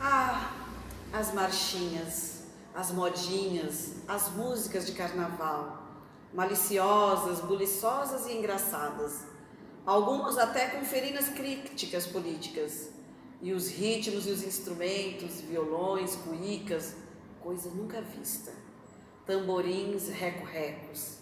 Ah, as marchinhas, as modinhas, as músicas de carnaval, maliciosas, buliçosas e engraçadas, algumas até com ferinas críticas políticas, e os ritmos e os instrumentos, violões, cuícas, coisa nunca vista, tamborins, reco-recos.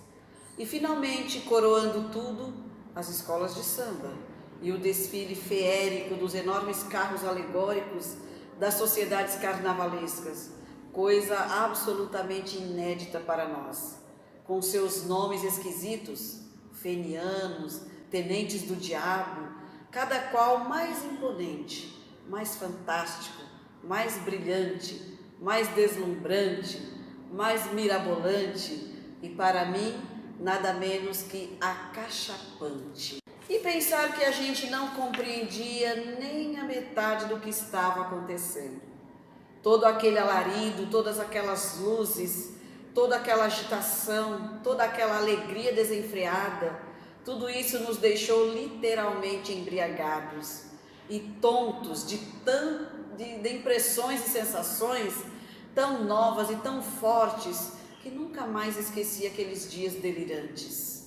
E finalmente, coroando tudo, as escolas de samba e o desfile feérico dos enormes carros alegóricos das sociedades carnavalescas, coisa absolutamente inédita para nós, com seus nomes esquisitos, fenianos, tenentes do diabo, cada qual mais imponente, mais fantástico, mais brilhante, mais deslumbrante, mais mirabolante e, para mim, nada menos que acachapante. E pensar que a gente não compreendia nem a metade do que estava acontecendo. Todo aquele alarido, todas aquelas luzes, toda aquela agitação, toda aquela alegria desenfreada, tudo isso nos deixou literalmente embriagados e tontos de impressões e sensações tão novas e tão fortes que nunca mais esqueci aqueles dias delirantes.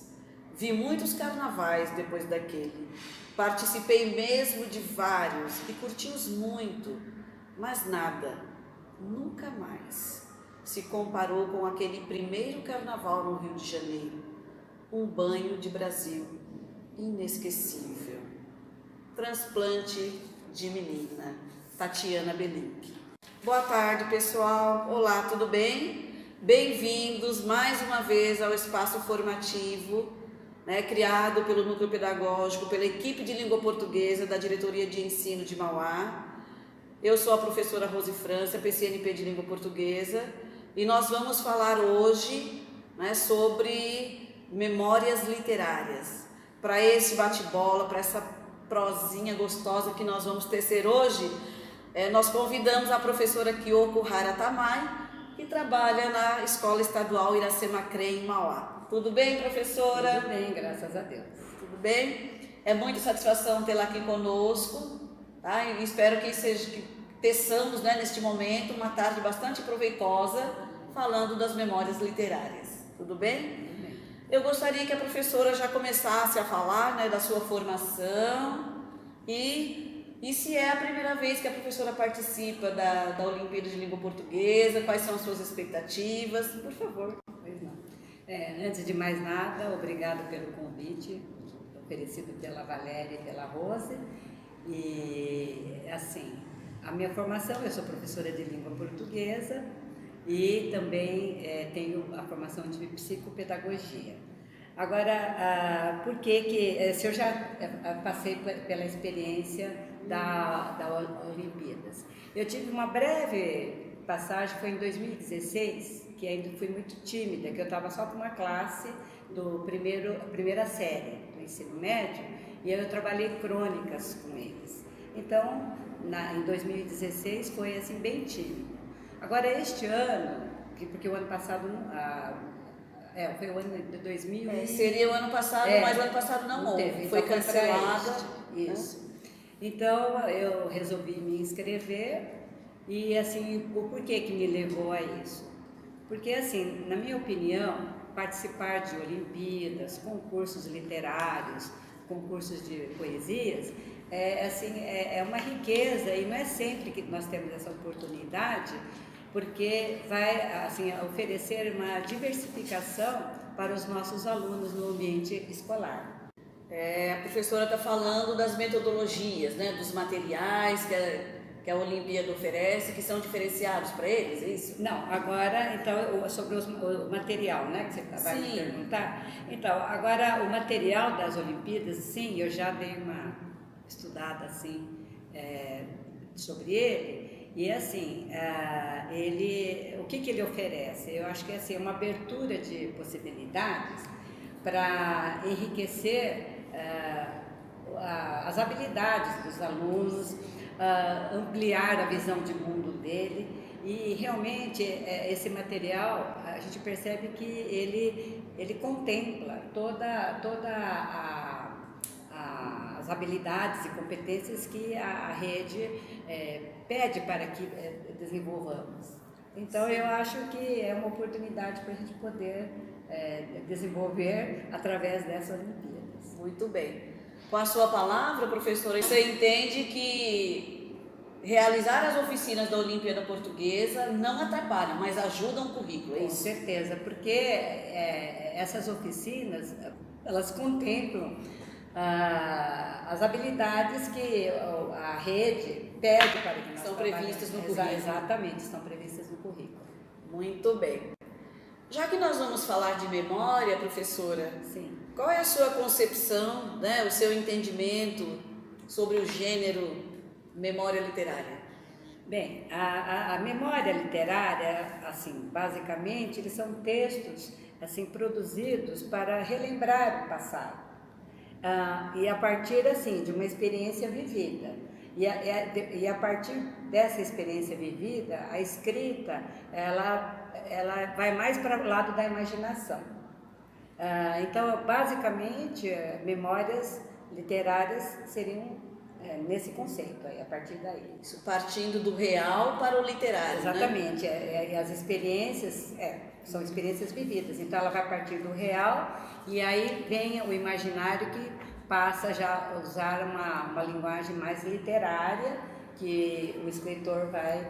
Vi muitos carnavais depois daquele, participei mesmo de vários e curti-os muito, mas nada, nunca mais, se comparou com aquele primeiro carnaval no Rio de Janeiro, um banho de Brasil inesquecível. Transplante de menina, Tatiana Belink. Boa tarde, pessoal. Olá, tudo bem? Bem-vindos mais uma vez ao espaço formativo, criado pelo Núcleo Pedagógico, pela equipe de língua portuguesa da Diretoria de Ensino de Mauá. Eu sou a professora Rose França, PCNP de língua portuguesa, e nós vamos falar hoje sobre memórias literárias. Para esse bate-bola, para essa prosinha gostosa que nós vamos tecer hoje, nós convidamos a professora Kyoko Hara Tamai, que trabalha na Escola Estadual Iracema-Crem, em Mauá. Tudo bem, professora? Tudo bem, graças a Deus. Tudo bem? É muita satisfação tê-la aqui conosco, tá? E espero que teçamos, neste momento, uma tarde bastante proveitosa, falando das memórias literárias. Tudo bem? Eu gostaria que a professora já começasse a falar da sua formação e se é a primeira vez que a professora participa da Olimpíada de Língua Portuguesa, quais são as suas expectativas, por favor. Pois não. Antes de mais nada, obrigado pelo convite oferecido pela Valéria e pela Rose. E, assim, a minha formação, eu sou professora de língua portuguesa e também tenho a formação de psicopedagogia. Agora, por que se eu já passei pela experiência da Olimpíadas? Eu tive uma breve passagem, foi em 2016, que ainda fui muito tímida, que eu estava só com uma classe primeira série do ensino médio, e eu trabalhei crônicas com eles. Então, em 2016 foi assim bem tímido. Agora este ano, porque o ano passado foi o ano de 2000. Seria o ano passado, mas o ano passado não houve, teve, foi então cancelada. Isso. Então eu resolvi me inscrever e assim, o porquê que me levou a isso? Porque assim, na minha opinião, participar de Olimpíadas, concursos literários, concursos de poesias, é uma riqueza e não é sempre que nós temos essa oportunidade, porque vai assim, oferecer uma diversificação para os nossos alunos no ambiente escolar. A professora está falando das metodologias, dos materiais que a Olimpíada oferece, que são diferenciados para eles, é isso? Não, agora, então, sobre o material, que você vai me perguntar. Então, agora, o material das Olimpíadas, sim, eu já dei uma estudada, assim, sobre ele. E assim, o que ele oferece? Eu acho que é uma abertura de possibilidades para enriquecer as habilidades dos alunos, ampliar a visão de mundo dele. E realmente esse material, a gente percebe que ele contempla todas as habilidades e competências que a rede pede para que desenvolvamos. Então, eu acho que é uma oportunidade para a gente poder desenvolver através dessas Olimpíadas. Muito bem. Com a sua palavra, professora, você entende que realizar as oficinas da Olimpíada Portuguesa não atrapalham, mas ajudam o currículo, é Com isso? certeza, porque essas oficinas, elas contemplam as habilidades que a rede pede para que nós Estão trabalhemos. previstas no currículo. Exatamente, estão previstas no currículo. Muito bem. Já que nós vamos falar de memória, professora, Sim. qual é a sua concepção, né, o seu entendimento sobre o gênero memória literária? Bem, a memória literária, assim, basicamente, eles são textos assim produzidos para relembrar o passado. E a partir assim de uma experiência vivida. E a partir dessa experiência vivida, a escrita ela vai mais para o lado da imaginação. Então, basicamente, memórias literárias seriam nesse conceito, aí, a partir daí. Isso partindo do real para o literário, Exatamente, né? As experiências são experiências vividas, então ela vai partir do real e aí vem o imaginário que passa já a usar uma linguagem mais literária, que o escritor vai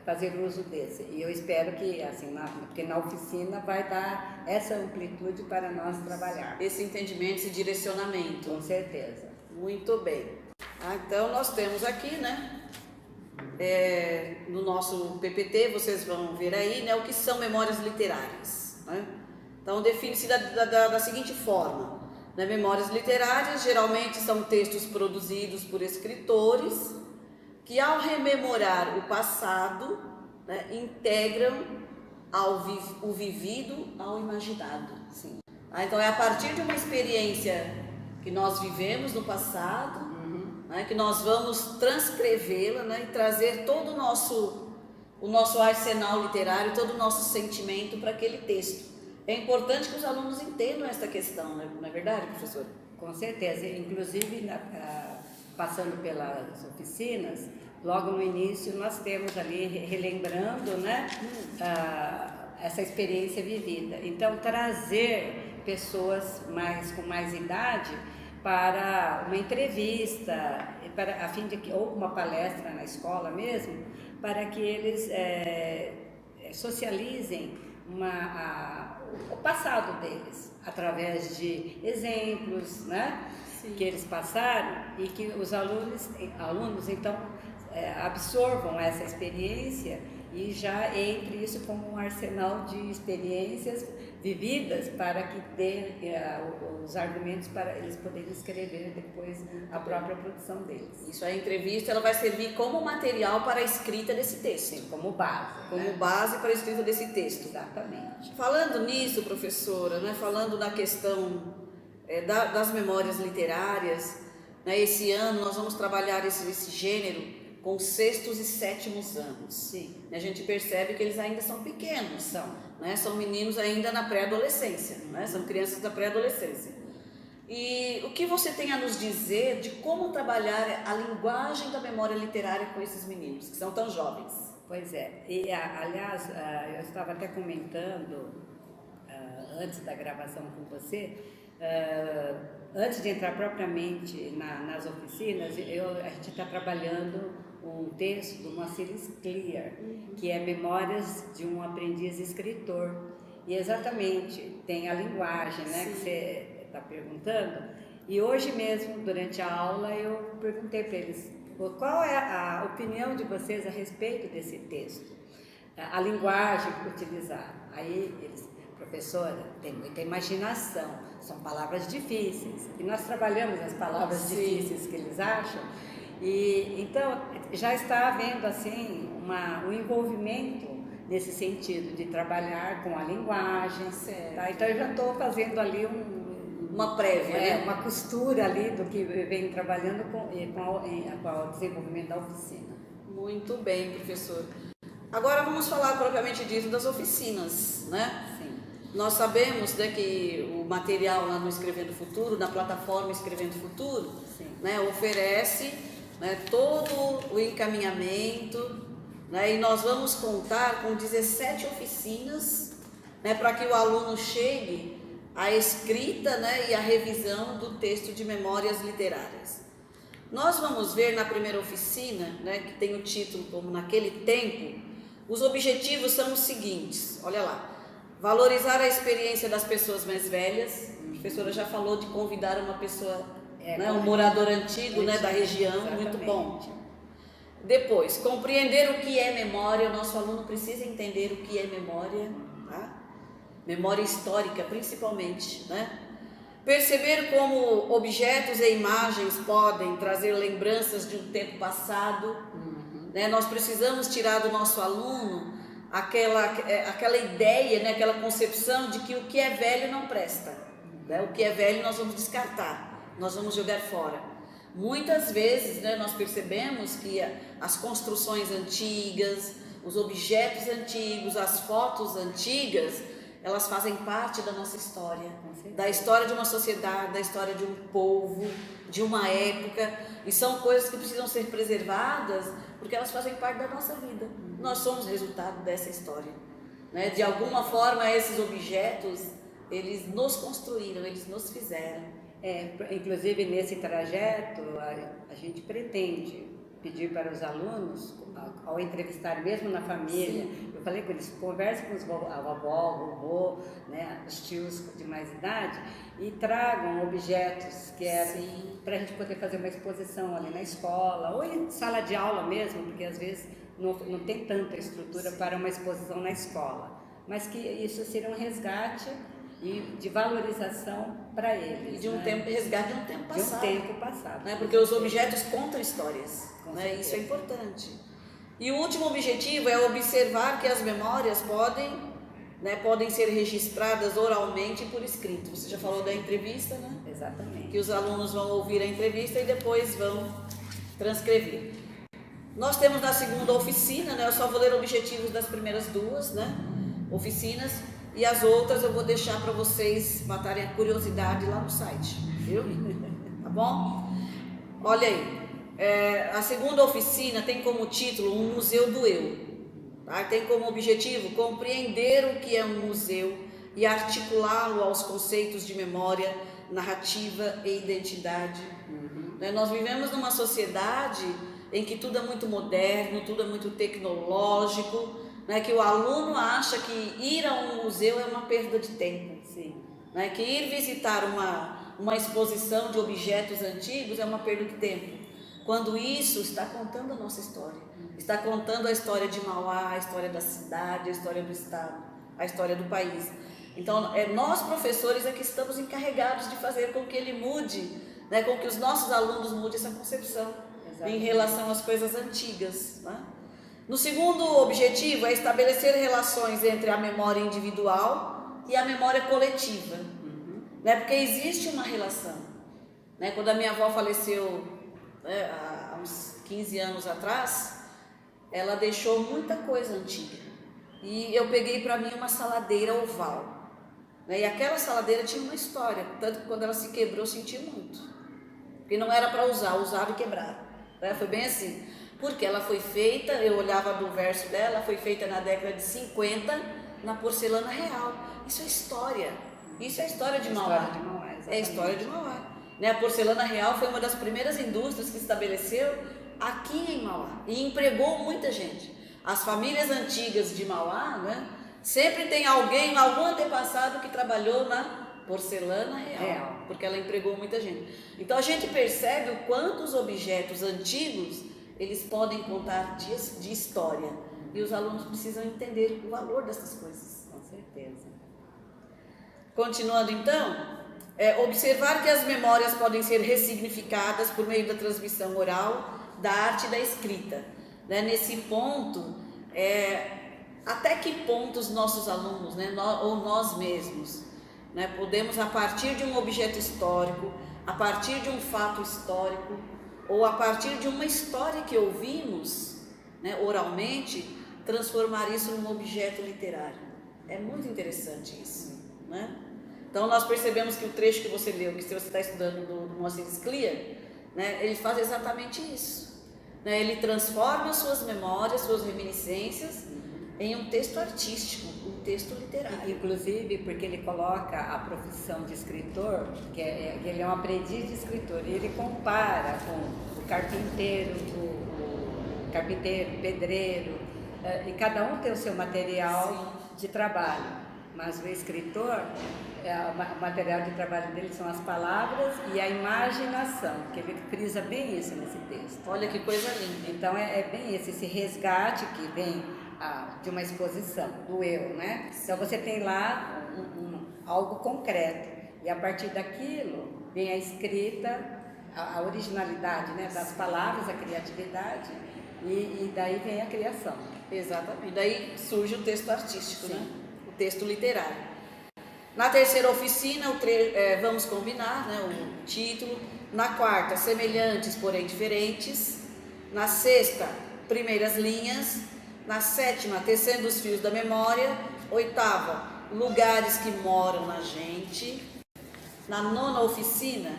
fazer uso desse. E eu espero que, assim, porque na oficina vai dar essa amplitude para nós trabalhar. Esse entendimento, esse direcionamento. Com certeza. Muito bem. Então, nós temos aqui, né, no nosso PPT, vocês vão ver aí, né, o que são memórias literárias, né? Então, define-se da seguinte forma, né, memórias literárias geralmente são textos produzidos por escritores que, ao rememorar o passado, né, integram o vivido ao imaginado. Sim. Então, é a partir de uma experiência que nós vivemos no passado, né, que nós vamos transcrevê-la, né, e trazer todo o nosso arsenal literário, todo o nosso sentimento para aquele texto. É importante que os alunos entendam esta questão, né? Não é verdade, professora? Com certeza, inclusive passando pelas oficinas, logo no início nós temos ali relembrando, né, essa experiência vivida. Então, trazer pessoas com mais idade para uma entrevista, a fim de ou uma palestra na escola mesmo, para que eles socializem o passado deles, através de exemplos, né, que eles passaram e que os alunos então absorvam essa experiência e já entre isso como um arsenal de experiências vividas para que dê os argumentos para eles poderem escrever depois a própria produção deles. Isso, a entrevista ela vai servir como material para a escrita desse texto. Sim, como base. Como base para a escrita desse texto. Exatamente. Falando nisso, professora, né, falando na questão das memórias literárias, né, esse ano nós vamos trabalhar esse gênero com 6º e 7º anos. Sim. A gente percebe que eles ainda são pequenos. São meninos ainda na pré-adolescência, né? São crianças da pré-adolescência. E o que você tem a nos dizer de como trabalhar a linguagem da memória literária com esses meninos, que são tão jovens? Pois é, e aliás, eu estava até comentando antes da gravação com você, antes de entrar propriamente nas oficinas, a gente está trabalhando um texto do Moacir Scliar, que é Memórias de um Aprendiz Escritor. E exatamente, tem a linguagem, né, que você está perguntando. E hoje mesmo, durante a aula, eu perguntei para eles qual é a opinião de vocês a respeito desse texto, a linguagem utilizada. Aí eles, professora, tem muita imaginação, são palavras difíceis, e nós trabalhamos as palavras difíceis que eles acham, e então já está havendo assim um envolvimento nesse sentido de trabalhar com a linguagem, tá? Então eu já estou fazendo ali uma prévia, né? Uma costura ali do que vem trabalhando com o desenvolvimento da oficina. Muito bem, professor. Agora vamos falar propriamente dito das oficinas, né? Sim. Nós sabemos, né, que o material lá no Escrevendo Futuro, na plataforma Escrevendo Futuro, né, oferece, né, todo o encaminhamento, né, e nós vamos contar com 17 oficinas, né, para que o aluno chegue à escrita, né, e à revisão do texto de memórias literárias. Nós vamos ver na primeira oficina, né, que tem o título como Naquele Tempo, os objetivos são os seguintes, olha lá: valorizar a experiência das pessoas mais velhas. A professora já falou de convidar uma pessoa, né, um morador antigo, né, da região, exatamente. Muito bom. Depois, compreender o que é memória. O nosso aluno precisa entender o que é memória, tá? Memória histórica principalmente, né? Perceber como objetos e imagens podem trazer lembranças de um tempo passado, né? Nós precisamos tirar do nosso aluno aquela ideia, né? Aquela concepção de que o que é velho não presta, né? O que é velho nós vamos descartar, nós vamos jogar fora. Muitas vezes, né, nós percebemos que as construções antigas, os objetos antigos, as fotos antigas, elas fazem parte da nossa história, da história de uma sociedade, da história de um povo, de uma época, e são coisas que precisam ser preservadas porque elas fazem parte da nossa vida. Nós somos resultado dessa história, né? De alguma forma esses objetos, eles nos construíram, eles nos fizeram. Inclusive nesse trajeto a gente pretende pedir para os alunos, ao entrevistar mesmo na família, eu falei com eles, conversem com a avó, o vovô, né, os tios de mais idade, e tragam objetos que eram para a gente poder fazer uma exposição ali na escola, ou em sala de aula mesmo, porque às vezes não tem tanta estrutura para uma exposição na escola, mas que isso seria um resgate e de valorização para eles. E de um tempo, resgate de um tempo passado. De um tempo passado. Né? Porque os objetos contam histórias, né? Isso é importante. E o último objetivo é observar que as memórias podem ser registradas oralmente e por escrito. Você já falou da entrevista, né? Exatamente. Que os alunos vão ouvir a entrevista e depois vão transcrever. Nós temos na segunda oficina, né? Eu só vou ler objetivos das primeiras duas, né, oficinas. E as outras eu vou deixar para vocês matarem a curiosidade lá no site, viu? Tá bom? Olha aí, a segunda oficina tem como título Um Museu do Eu, tá? Tem como objetivo compreender o que é um museu e articulá-lo aos conceitos de memória, narrativa e identidade. Nós vivemos numa sociedade em que tudo é muito moderno, tudo é muito tecnológico, né, que o aluno acha que ir a um museu é uma perda de tempo, né, que ir visitar uma exposição de objetos antigos é uma perda de tempo, quando isso está contando a nossa história, está contando a história de Mauá, a história da cidade, a história do estado, a história do país. Então, nós professores é que estamos encarregados de fazer com que ele mude, né, com que os nossos alunos mudem essa concepção. Exatamente. Em relação às coisas antigas, né? No segundo objetivo é estabelecer relações entre a memória individual e a memória coletiva, né? Porque existe uma relação, né? Quando a minha avó faleceu, né, há uns 15 anos atrás, ela deixou muita coisa antiga e eu peguei para mim uma saladeira oval, né? E aquela saladeira tinha uma história, tanto que quando ela se quebrou eu senti muito, porque não era para usava e quebrar, né? Foi bem assim. Porque ela foi feita, eu olhava do verso dela, foi feita na década de 50, na porcelana real. Isso é história. Isso é a história de Mauá. É a história de Mauá. Né? A porcelana real foi uma das primeiras indústrias que se estabeleceu aqui em Mauá e empregou muita gente. As famílias antigas de Mauá, né, sempre tem algum antepassado que trabalhou na porcelana real, porque ela empregou muita gente. Então a gente percebe o quanto os objetos antigos eles podem contar dias de história e os alunos precisam entender o valor dessas coisas. Com certeza. Continuando então, observar que as memórias podem ser ressignificadas por meio da transmissão oral, da arte e da escrita. Né? Nesse ponto, até que ponto os nossos alunos, né, ou nós mesmos, né, podemos, a partir de um objeto histórico, a partir de um fato histórico, ou a partir de uma história que ouvimos, né, oralmente, transformar isso num objeto literário. É muito interessante isso, né? Então nós percebemos que o trecho que você leu, que você está estudando do Moacir Scliar, né, ele faz exatamente isso. Né? Ele transforma suas memórias, suas reminiscências em um texto artístico, um texto literário. Inclusive porque ele coloca a profissão de escritor, que ele é um aprendiz de escritor, e ele compara com o carpinteiro, o pedreiro, e cada um tem o seu material de trabalho. Mas o escritor, o material de trabalho dele são as palavras e a imaginação, que ele frisa bem isso nesse texto. Olha que coisa linda. Então é bem esse resgate que vem de uma exposição, do eu, né? Então você tem lá algo concreto e a partir daquilo vem a escrita, a originalidade, né, das palavras, a criatividade e daí vem a criação. Exatamente, daí surge o texto artístico, né? O texto literário. Na terceira oficina, vamos combinar, né, o título. Na quarta, semelhantes porém diferentes. Na sexta, primeiras linhas. Na sétima, tecendo os fios da memória. Oitava, lugares que moram na gente. Na nona oficina,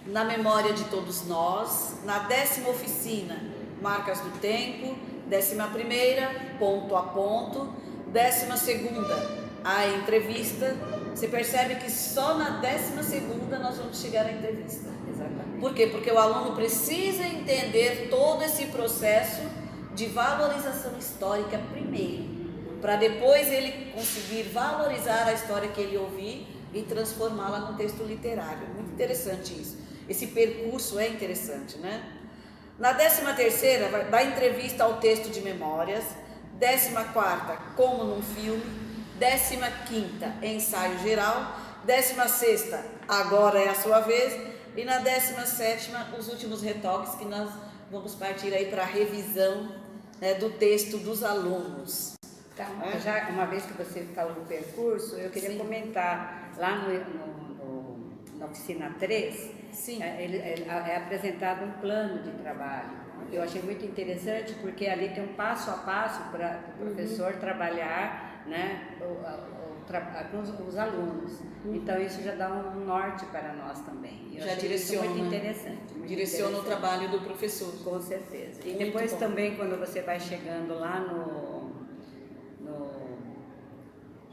na memória de todos nós. Na 10ª oficina, marcas do tempo. 11ª, ponto a ponto. 12ª, a entrevista. Você percebe que só na 12ª nós vamos chegar à entrevista. Exatamente. Por quê? Porque o aluno precisa entender todo esse processo de valorização histórica primeiro, para depois ele conseguir valorizar a história que ele ouvir e transformá-la num texto literário. Muito interessante isso. Esse percurso é interessante, né? Na 13ª, da entrevista ao texto de memórias. 14ª, como num filme. 15ª, ensaio geral. 16ª, agora é a sua vez. E na 17ª, os últimos retoques, que nós vamos partir aí para a revisão, né, do texto dos alunos. Tá, já uma vez que você falou do percurso, eu queria comentar lá na oficina 3, é apresentado um plano de trabalho. Eu achei muito interessante porque ali tem um passo a passo para o professor trabalhar, né, com os alunos. Então isso já dá um norte para nós também. Eu já direciona, muito interessante. Direciona o trabalho do professor. Com certeza. E muito depois bom. Também quando você vai chegando lá no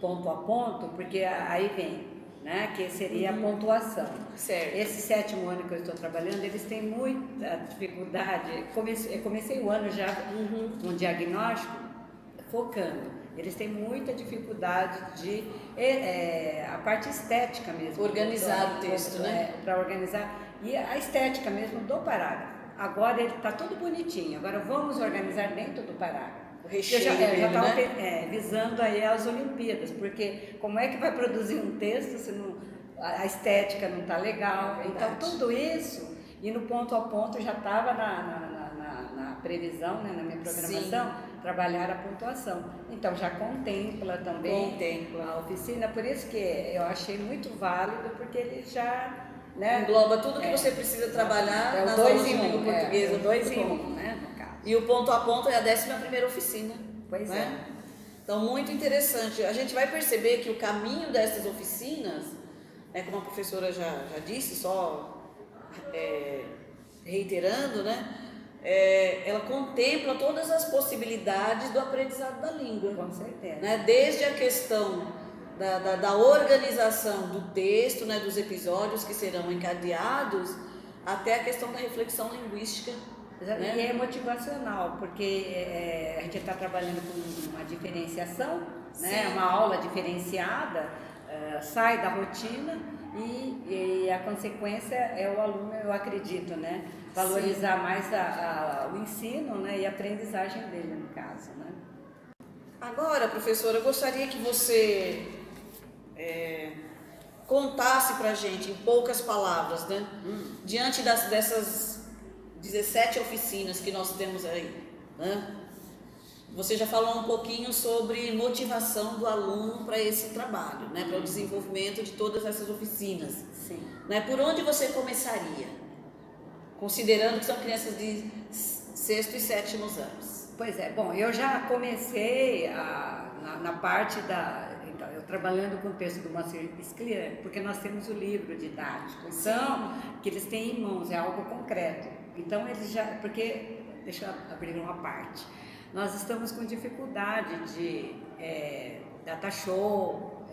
ponto a ponto, porque aí vem, né, que seria a pontuação. Certo. Esse 7º ano que eu estou trabalhando, eles têm muita dificuldade. Eu comecei o ano já com um diagnóstico focando. Eles têm muita dificuldade de a parte estética mesmo. Organizar o texto, né? Para organizar. E a estética mesmo do parágrafo. Agora ele está tudo bonitinho. Agora vamos organizar dentro do parágrafo. O recheio já estava né? Visando aí as Olimpíadas, porque como é que vai produzir um texto se não, a estética não está legal? Então tudo isso, e no ponto a ponto já estava na previsão, né, na minha programação, trabalhar a pontuação. Então já contempla também a oficina, por isso que eu achei muito válido, porque ele já... Né, engloba tudo que você precisa trabalhar nas aulas de língua portuguesa. O 2 em 1, né, no caso. E o ponto a ponto é a 11ª oficina. Pois né? Então, muito interessante. A gente vai perceber que o caminho dessas oficinas, como a professora já disse, só reiterando, né? Ela contempla todas as possibilidades do aprendizado da língua. Com certeza. Né? Desde a questão da organização do texto, né, dos episódios que serão encadeados, até a questão da reflexão linguística. Né? E é motivacional, porque a gente está trabalhando com uma diferenciação, né? Uma aula diferenciada, sai da rotina e a consequência é o aluno, eu acredito, né? Valorizar mais o ensino, né? E a aprendizagem dele, no caso. Né? Agora, professora, eu gostaria que você contasse para a gente, em poucas palavras, né? Diante dessas 17 oficinas que nós temos aí, né? Você já falou um pouquinho sobre motivação do aluno para esse trabalho, né? Para o desenvolvimento de todas essas oficinas. Sim. Né? Por onde você começaria? Considerando que são crianças de 6º e 7º anos. Pois é, bom, eu já comecei na parte da... Então, eu trabalhando com o texto do Moacir Scliar, porque nós temos o livro didático, então, que eles têm em mãos, é algo concreto. Então, eles já, porque, deixa eu abrir uma parte, nós estamos com dificuldade de data show,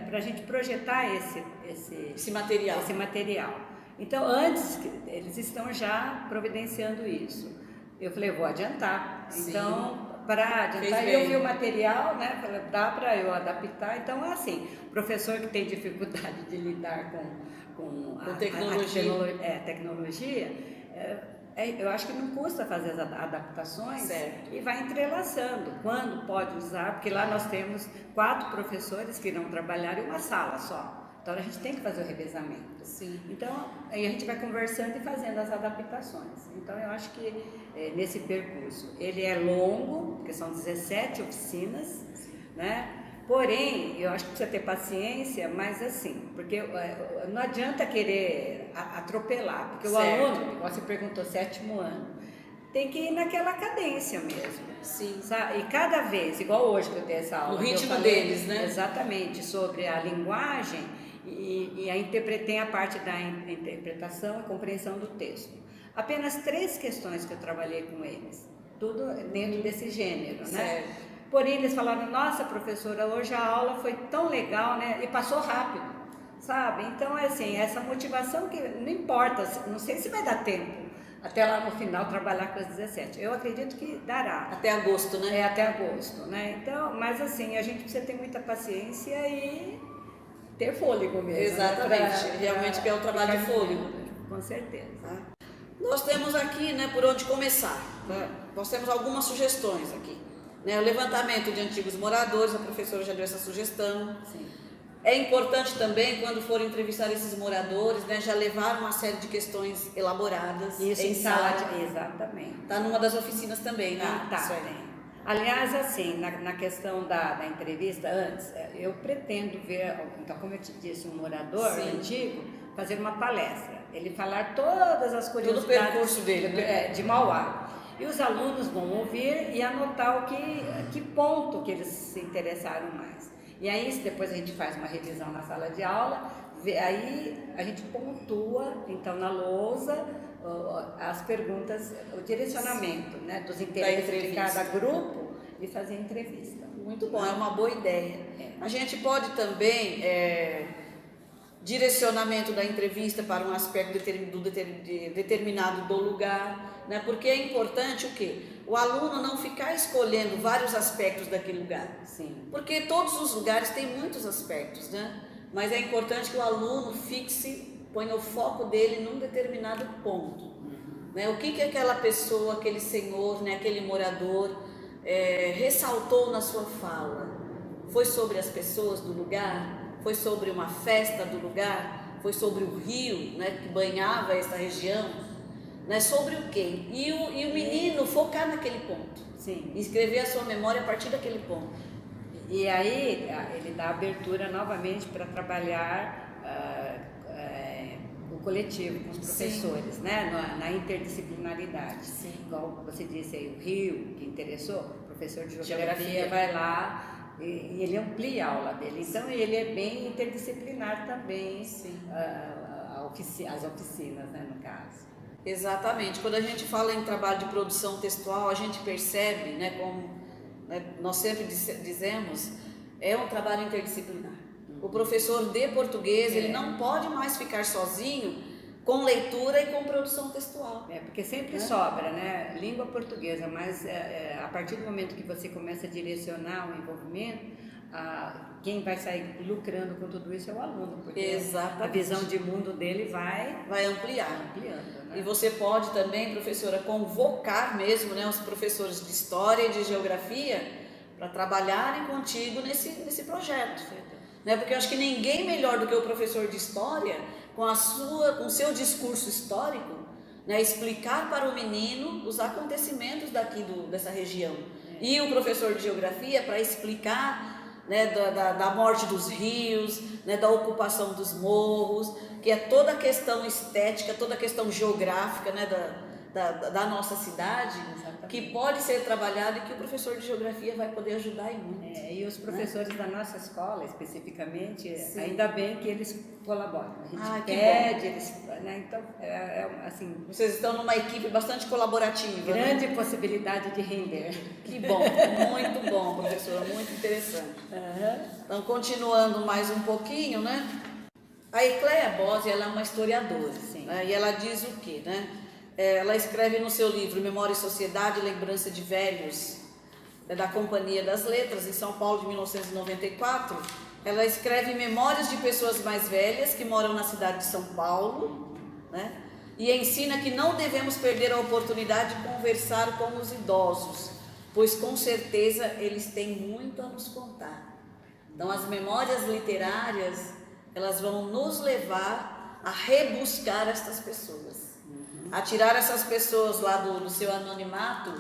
para a gente projetar esse material. Então, antes, eles estão já providenciando isso. Eu falei, eu vou adiantar. Sim. Então, para adiantar, eu vi o material, né? Falei, dá para eu adaptar. Então, é assim, professor que tem dificuldade de lidar com tecnologia, eu acho que não custa fazer as adaptações. Certo. E vai entrelaçando. Quando pode usar, porque lá nós temos 4 professores que irão trabalhar em uma sala só. Então a gente tem que fazer o revezamento. Sim. Então aí a gente vai conversando e fazendo as adaptações. Então eu acho que nesse percurso ele é longo, porque são 17 oficinas, né? Porém, eu acho que precisa ter paciência, mas assim, porque não adianta querer atropelar, porque o aluno, você perguntou, 7º ano, tem que ir naquela cadência mesmo. Sim. Sabe? E cada vez, igual hoje que eu dei essa aula, no ritmo deles, né? Exatamente, sobre a linguagem tem a parte da interpretação e compreensão do texto. Apenas 3 questões que eu trabalhei com eles, tudo dentro desse gênero, né? Porém, eles falaram, nossa professora, hoje a aula foi tão legal, né? E passou rápido, sabe? Então, assim, essa motivação que não importa, não sei se vai dar tempo até lá no final trabalhar com as 17. Eu acredito que dará. Até agosto, né? Até agosto, né? Então, mas assim, a gente precisa ter muita paciência e ter fôlego mesmo. Exatamente, né? Realmente que é o trabalho de fôlego. Com certeza. Nós temos aqui, né, por onde começar. Nós temos algumas sugestões aqui. Né, o levantamento de antigos moradores, a professora já deu essa sugestão. Sim. É importante também, quando for entrevistar esses moradores, né, já levar uma série de questões elaboradas. Isso, em sala de... Exatamente. Está numa das oficinas também, né? Tá, tem. Aliás, assim, na questão da entrevista, antes, eu pretendo ver, então, como eu te disse, um morador antigo, fazer uma palestra. Ele falar todas as curiosidades... Todo o percurso dele, né? De Mauá. E os alunos vão ouvir e anotar que ponto que eles se interessaram mais. E aí, depois a gente faz uma revisão na sala de aula, aí a gente pontua, então, na lousa, as perguntas, o direcionamento, né, dos interesses de cada grupo e fazer a entrevista. Muito bom, é uma boa ideia. A gente pode também, direcionamento da entrevista para um aspecto determinado do lugar, né, porque é importante o quê? O aluno não ficar escolhendo vários aspectos daquele lugar. Sim. Porque todos os lugares têm muitos aspectos, né? Mas é importante que o aluno ponha o foco dele num determinado ponto. Né? O que aquela pessoa, aquele senhor, né, aquele morador ressaltou na sua fala? Foi sobre as pessoas do lugar? Foi sobre uma festa do lugar? Foi sobre o rio, né, que banhava essa região? Né, sobre o quê? E o menino focar naquele ponto. Sim. Escrever a sua memória a partir daquele ponto. E aí ele dá abertura novamente para trabalhar o coletivo com os professores, né? Na interdisciplinaridade. Sim. Igual você disse aí, o Rio, que interessou, o professor de geografia vai lá e ele amplia a aula dele. Então ele é bem interdisciplinar também, as oficinas, né, no caso. Exatamente. Quando a gente fala em trabalho de produção textual, a gente percebe, né, como nós sempre dizemos, é um trabalho interdisciplinar. O professor de português, ele não pode mais ficar sozinho com leitura e com produção textual. Porque sempre sobra, né? Língua portuguesa, mas a partir do momento que você começa a direcionar o envolvimento, quem vai sair lucrando com tudo isso é o aluno, porque a visão de mundo dele vai ampliando. Né? E você pode também, professora, convocar mesmo, né, os professores de história e de geografia para trabalharem contigo nesse projeto. Né? Porque eu acho que ninguém melhor do que o professor de história, com o seu discurso histórico, né, explicar para o menino os acontecimentos dessa região. E o professor de geografia para explicar, né, da morte dos rios, né, da ocupação dos morros, que é toda a questão estética, toda a questão geográfica, né, da nossa cidade, Exatamente. que pode ser trabalhado e que o professor de geografia vai poder ajudar muito. E os professores da nossa escola, especificamente, Sim. ainda bem que eles colaboram. A gente Que pede, bom. eles, né? Então, assim, Vocês estão numa equipe bastante colaborativa. grande né? possibilidade de render. Que bom, muito bom, professora, muito interessante. Uhum. Então, continuando mais um pouquinho, né? A Ecleia Bose, ela é uma historiadora, né? E ela diz o quê, né? Ela escreve no seu livro Memória e Sociedade, Lembrança de Velhos, da Companhia das Letras, em São Paulo, de 1994, ela escreve memórias de pessoas mais velhas que moram na cidade de São Paulo, né? E ensina que não devemos perder a oportunidade de conversar com os idosos, pois com certeza eles têm muito a nos contar. Então, as memórias literárias, elas vão nos levar a rebuscar estas pessoas, a tirar essas pessoas lá do seu anonimato,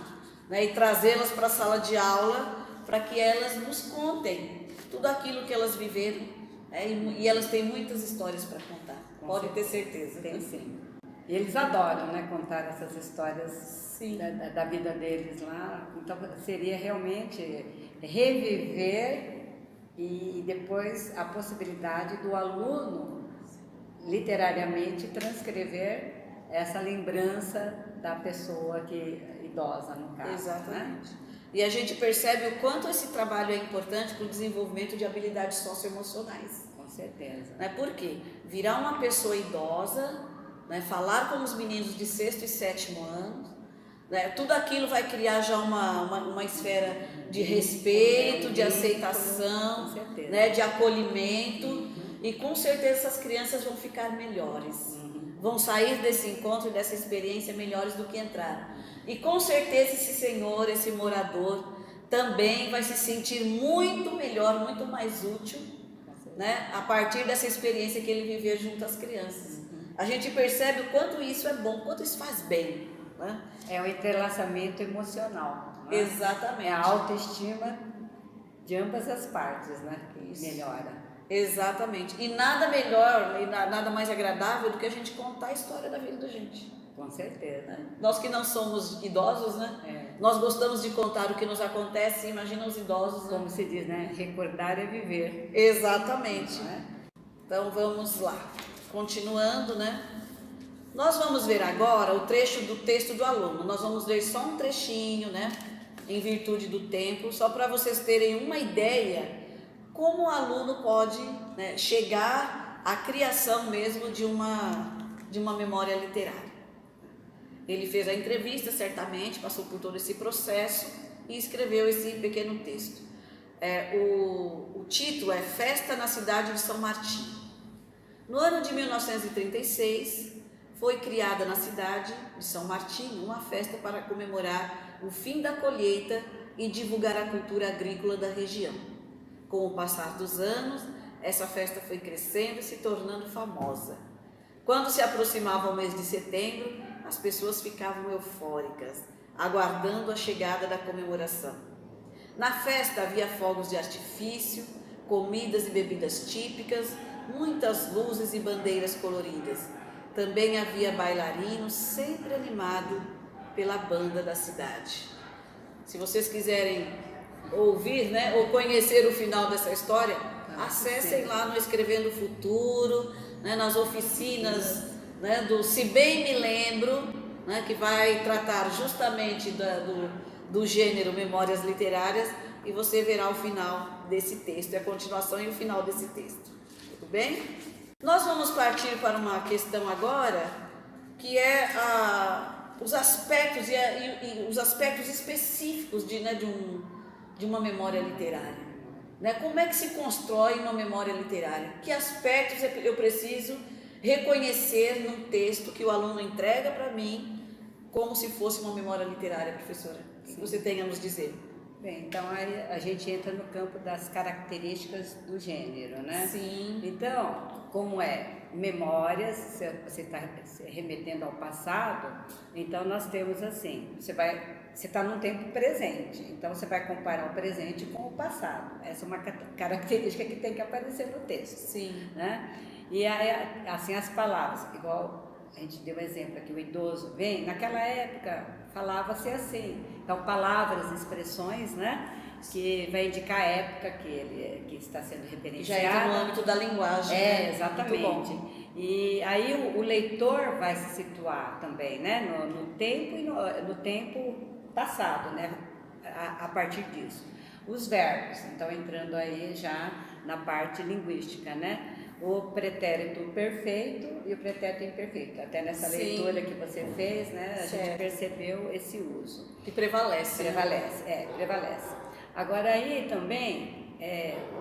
né, e trazê-las para a sala de aula para que elas nos contem tudo aquilo que elas viveram, né, e elas têm muitas histórias para contar, pode ter certeza. Tem sim. E eles adoram, né, contar essas histórias da vida deles lá. Então seria realmente reviver e depois a possibilidade do aluno literariamente transcrever essa lembrança da pessoa idosa, no caso. Exatamente. Né? E a gente percebe o quanto esse trabalho é importante para o desenvolvimento de habilidades socioemocionais. Com certeza. Né? Por quê? Virar uma pessoa idosa, né? Falar com os meninos de 6º e 7º ano, né? Tudo aquilo vai criar já uma esfera de respeito, de aceitação, né? De acolhimento, e com certeza essas crianças vão ficar melhores. Vão sair desse encontro e dessa experiência melhores do que entraram. E com certeza esse senhor, esse morador, também vai se sentir muito melhor, muito mais útil, né, a partir dessa experiência que ele viveu junto às crianças. A gente percebe o quanto isso é bom, o quanto isso faz bem. Né? É o entrelaçamento emocional. Né? Exatamente. É a autoestima de ambas as partes, né, que melhora. Exatamente. E nada melhor e nada mais agradável do que a gente contar a história da vida da gente. Com certeza. Nós que não somos idosos, né? Nós gostamos de contar o que nos acontece, imagina os idosos. Como se diz, né? Recordar é viver. Exatamente. Então vamos lá. Continuando, né? Nós vamos ver agora o trecho do texto do aluno. Nós vamos ver só um trechinho, né? Em virtude do tempo, só para vocês terem uma ideia como o aluno pode, né, chegar à criação mesmo de uma memória literária. Ele fez a entrevista, certamente, passou por todo esse processo e escreveu esse pequeno texto. O título é Festa na Cidade de São Martinho. No ano de 1936, foi criada na cidade de São Martinho uma festa para comemorar o fim da colheita e divulgar a cultura agrícola da região. Com o passar dos anos, essa festa foi crescendo e se tornando famosa. Quando se aproximava o mês de setembro, as pessoas ficavam eufóricas, aguardando a chegada da comemoração. Na festa havia fogos de artifício, comidas e bebidas típicas, muitas luzes e bandeiras coloridas. Também havia bailarinos, sempre animado pela banda da cidade. Se vocês quiserem ouvir, né, ou conhecer o final dessa história, acessem lá no Escrevendo Futuro, né, nas oficinas, né, do Se Bem Me Lembro, né, que vai tratar justamente do gênero Memórias Literárias, e você verá o final desse texto, a continuação e o final desse texto. Tudo bem? Nós vamos partir para uma questão agora, que é os aspectos e os aspectos específicos de uma memória literária. Né? Como é que se constrói uma memória literária? Que aspectos eu preciso reconhecer no texto que o aluno entrega para mim, como se fosse uma memória literária, professora? O que você tem a nos dizer? Bem, então aí a gente entra no campo das características do gênero, né? Sim. Então, como memórias, você está se remetendo ao passado, então nós temos assim, você está num tempo presente, então você vai comparar o presente com o passado. Essa é uma característica que tem que aparecer no texto. Sim. Né? E aí, assim, as palavras, igual a gente deu exemplo aqui, o idoso vem, naquela época falava-se assim, então palavras, expressões, né, que vai indicar a época que está sendo referenciada. Já entra no âmbito da linguagem. Exatamente. E aí o leitor vai se situar também, né, no tempo e no tempo passado, né, a partir disso. Os verbos, então entrando aí já na parte linguística, né? O pretérito perfeito e o pretérito imperfeito. Até nessa leitura que você fez, né, a gente percebeu esse uso. Que prevalece. Prevalece, prevalece. Agora aí também,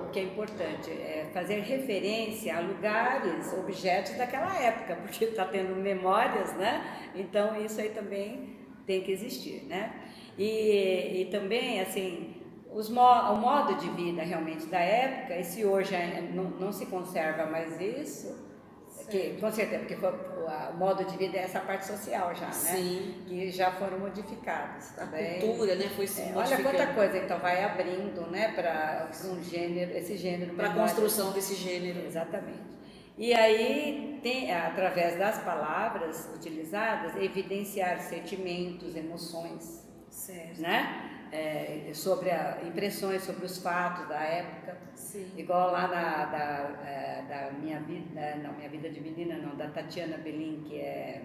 o que é importante é fazer referência a lugares, objetos daquela época, porque está tendo memórias, né? Então isso aí também tem que existir, né? E também, assim, o modo de vida realmente da época, e se hoje não se conserva mais isso, que, com certeza, porque o modo de vida é essa parte social já, né? Sim. Que já foram modificadas também. A cultura, né, foi se modificando. Olha quanta coisa, então vai abrindo, né, para um gênero, esse gênero. Para a construção desse gênero. Exatamente. E aí, através das palavras utilizadas, evidenciar sentimentos, emoções, certo, né? Sobre impressões sobre os fatos da época. Sim. Igual lá da minha vida, não, Minha Vida de Menina, não, da Tatiana Belin, que é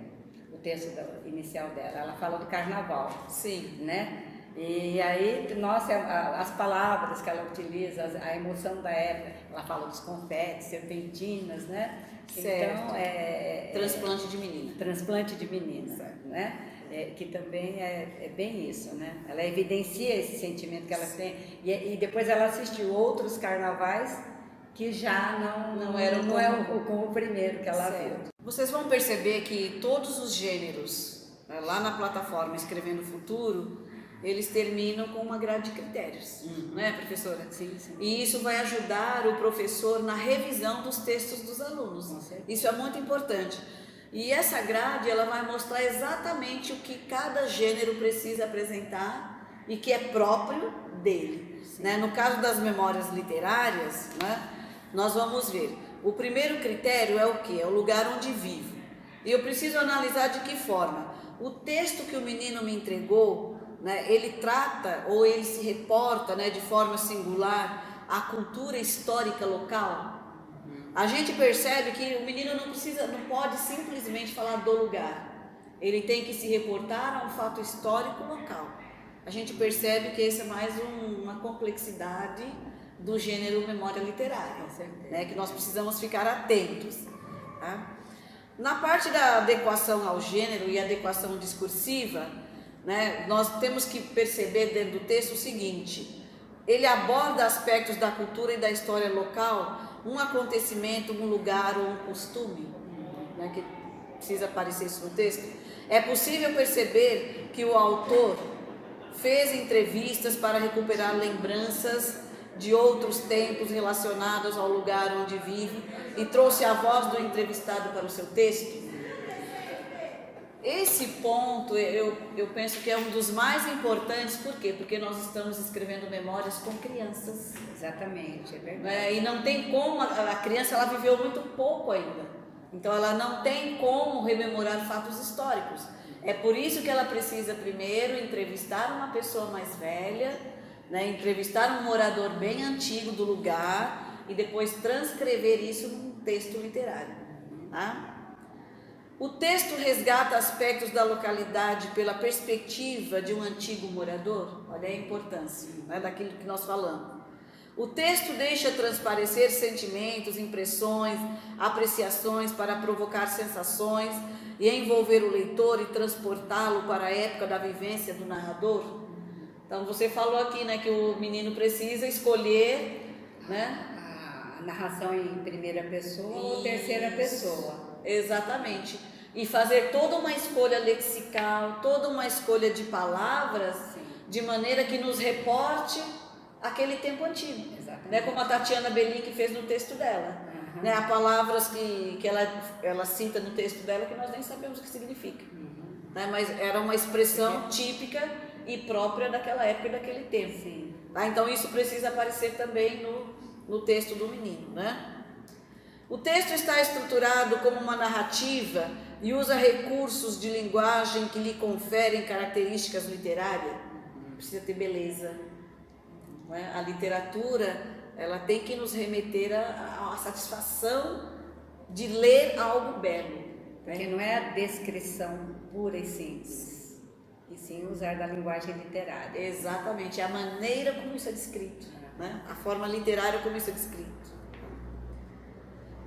o texto inicial dela. Ela fala do carnaval. Sim. Né? E aí, nossa, as palavras que ela utiliza, a emoção da época, ela fala dos confetes, serpentinas, né? Certo. Então, transplante de menina. Transplante de menina, certo, né? Que também é bem isso, né? Ela evidencia esse sentimento que ela tem, e depois ela assistiu outros carnavais que já não é como o primeiro que ela viu. Vocês vão perceber que todos os gêneros, lá na plataforma Escrevendo o Futuro, eles terminam com uma grade de critérios, né, professora? Sim, sim. E isso vai ajudar o professor na revisão dos textos dos alunos. Isso é muito importante. E essa grade, ela vai mostrar exatamente o que cada gênero precisa apresentar e que é próprio dele, né? No caso das memórias literárias, né, nós vamos ver, o primeiro critério é o quê? É o lugar onde vivo. E eu preciso analisar de que forma. O texto que o menino me entregou, né, ele trata ou ele se reporta, né, de forma singular à cultura histórica local. A gente percebe que o menino não pode simplesmente falar do lugar. Ele tem que se reportar a um fato histórico local. A gente percebe que essa é mais uma complexidade do gênero memória literária, né, que nós precisamos ficar atentos. Tá? Na parte da adequação ao gênero e adequação discursiva, né, nós temos que perceber dentro do texto o seguinte: ele aborda aspectos da cultura e da história local, um acontecimento, um lugar ou um costume, né, que precisa aparecer isso no texto. É possível perceber que o autor fez entrevistas para recuperar lembranças de outros tempos relacionados ao lugar onde vive e trouxe a voz do entrevistado para o seu texto. Esse ponto eu penso que é um dos mais importantes. Por quê? Porque nós estamos escrevendo memórias com crianças. Exatamente, é verdade. E não tem como, a criança ela viveu muito pouco ainda, então ela não tem como rememorar fatos históricos. É por isso que ela precisa primeiro entrevistar uma pessoa mais velha, né, entrevistar um morador bem antigo do lugar e depois transcrever isso num texto literário. Tá? O texto resgata aspectos da localidade pela perspectiva de um antigo morador. Olha a importância, né, daquilo que nós falamos. O texto deixa transparecer sentimentos, impressões, apreciações para provocar sensações e envolver o leitor e transportá-lo para a época da vivência do narrador. Então você falou aqui, né, que o menino precisa escolher, né, a narração em primeira pessoa ou terceira pessoa. Exatamente. E fazer toda uma escolha lexical, toda uma escolha de palavras, de maneira que nos reporte aquele tempo antigo. Né? Como a Tatiana Belin que fez no texto dela. Né? Há palavras que ela cita no texto dela que nós nem sabemos o que significa. Né? Mas era uma expressão típica e própria daquela época e daquele tempo. Tá? Então isso precisa aparecer também no texto do menino, né? O texto está estruturado como uma narrativa e usa recursos de linguagem que lhe conferem características literárias. Precisa ter beleza. Não é? A literatura, ela tem que nos remeter à satisfação de ler algo belo. Porque não é a descrição pura e simples, e sim usar da linguagem literária. Exatamente, é a maneira como isso é descrito, né? A forma literária como isso é descrito.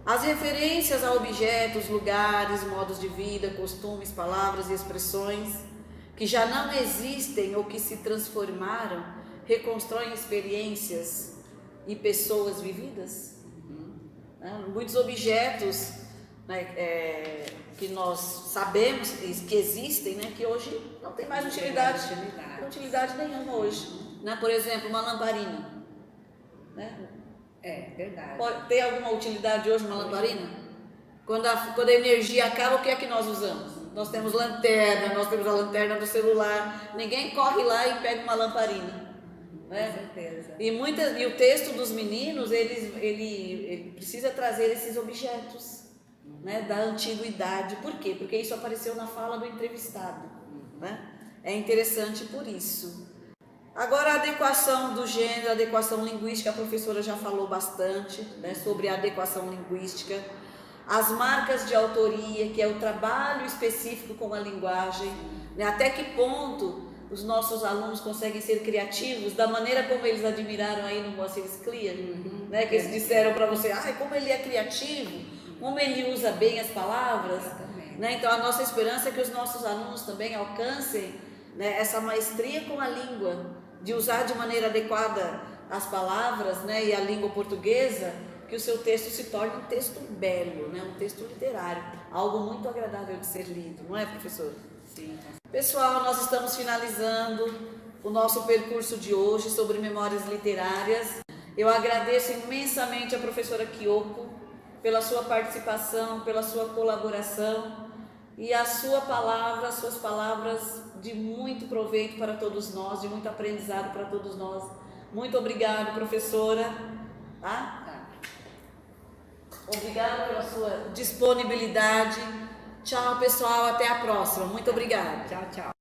As referências a objetos, lugares, modos de vida, costumes, palavras e expressões que já não existem ou que se transformaram, reconstroem experiências e pessoas vividas. Muitos objetos, né, que nós sabemos que existem, né, que hoje não tem mais utilidade nenhuma hoje. Né? Por exemplo, uma lamparina. Né? É verdade. Tem alguma utilidade hoje uma lamparina? Quando a energia acaba, o que é que nós usamos? Nós temos lanterna, nós temos a lanterna do celular. Ninguém corre lá e pega uma lamparina. Né? Com certeza. E o texto dos meninos, ele precisa trazer esses objetos, né, da antiguidade. Por quê? Porque isso apareceu na fala do entrevistado. Né? É interessante por isso. Agora, a adequação do gênero, a adequação linguística, a professora já falou bastante, né, sobre a adequação linguística. As marcas de autoria, que é o trabalho específico com a linguagem, né, até que ponto os nossos alunos conseguem ser criativos da maneira como eles admiraram aí no Moacir Scliar, né, que eles disseram para você, como ele é criativo, como ele usa bem as palavras. Né? Então, a nossa esperança é que os nossos alunos também alcancem, né, essa maestria com a língua, de usar de maneira adequada as palavras, né, e a língua portuguesa, que o seu texto se torne um texto belo, né, um texto literário, algo muito agradável de ser lido, não é, professor? Sim. Pessoal, nós estamos finalizando o nosso percurso de hoje sobre memórias literárias. Eu agradeço imensamente a professora Kyoko pela sua participação, pela sua colaboração e a sua palavra, as suas palavras de muito proveito para todos nós, de muito aprendizado para todos nós. Muito obrigada, professora. Tá? Obrigada pela sua disponibilidade. Tchau, pessoal. Até a próxima. Muito obrigada. Tchau, tchau.